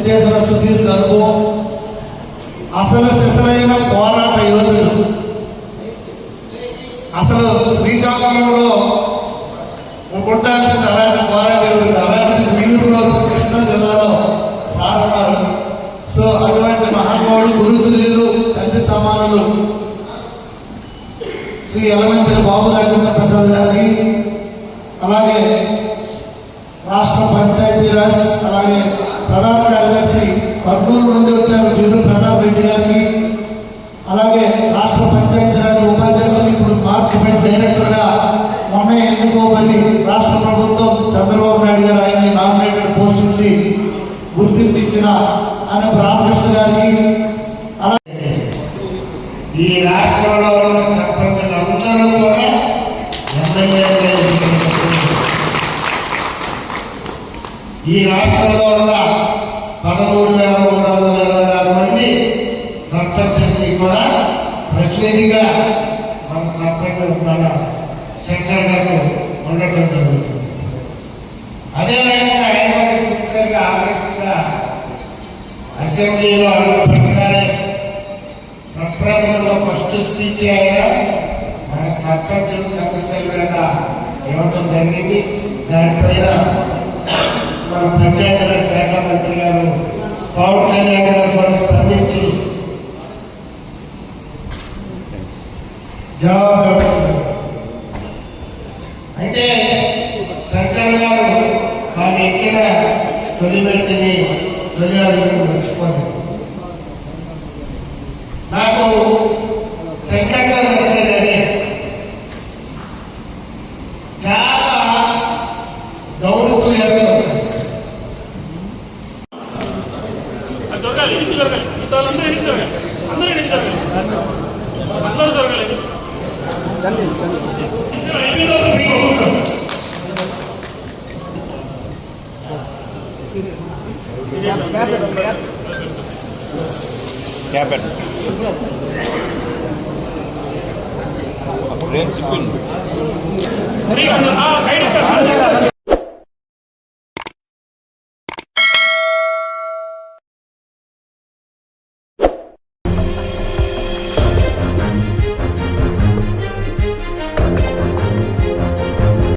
విచ్చేసిన సుధీర్ గారు అసలు శిశులైన పోరాట యోధులు. అసలు శ్రీకాకుళంలో పుట్టాల్సిన అలాంటి పోరాట యోధులు, అలాంటి వీరులు కృష్ణా జిల్లాలో సార్ ఉన్నారు. సో అటువంటి మహానుభావుడు గురుతుల్యులు, తండ్రి సమానులు శ్రీ యలమంచిలి బాబు రాజేంద్ర ప్రసాద్ గారికి, అలాగే రాష్ట్ర పంచాయతీరాజ్ అలాగే ప్రధాన కార్యదర్శి కర్నూలు నుండి వచ్చారు వీరు ప్రతాప్ రెడ్డి గారికి, అలాగే రాష్ట్ర పంచాయతీరాజ్ ఉపాధ్యక్షులు ఇప్పుడు మార్కెట్ డైరెక్టర్ గా మొన్న ఎన్నుకోబడి రాష్ట్ర ప్రభుత్వం చంద్రబాబు నాయుడు గారు ఆయన్ని నామినేటెడ్ పోస్ట్ నుంచి గుర్తింపు ఇచ్చిన ఆయన రామకృష్ణ గారికి, అలాగే ఈ రాష్ట్రంలో ఉన్న సర్పంచులందరూ కూడా ఈ రాష్ట్రంలో ఉన్న 13,326 మంది సర్పంచులకి కూడా ప్రతినిధిగా మన సర్పంచ్ మన శంకర్ గారు ఉండటం జరుగుతుంది. అదేవిధంగా ఆయన సిన్సియర్గా ఆలోచిస్తున్న అసెంబ్లీలో అడుగుపెట్టగానే ప్రప్రథమంలో ఫస్ట్ స్పీచ్ ఆయన మన సర్పంచ్ సమస్యల మీద ఇవ్వటం జరిగింది. దానిపైన మన పంచాయతీరాజ్ శాఖ మంత్రి గారు పవన్ కళ్యాణ్ గారు కూడా స్పందించి జవాబు. అంటే శంకర్ గారు తాను ఎక్కిన తొలి వ్యక్తిని తొలి అడుగును మర్చిపోయింది. నాకు శంకర్ గారు నచ్చేదని చాలా గౌరవ జరగాలి, ఇంటి జరగాలి, అందరూ ఇంటి జరగాలి, అందరూ ఇంటి జరగాలి, అందరూ జరగాలి. క్యాబెట్ చెప్పింది సైడ్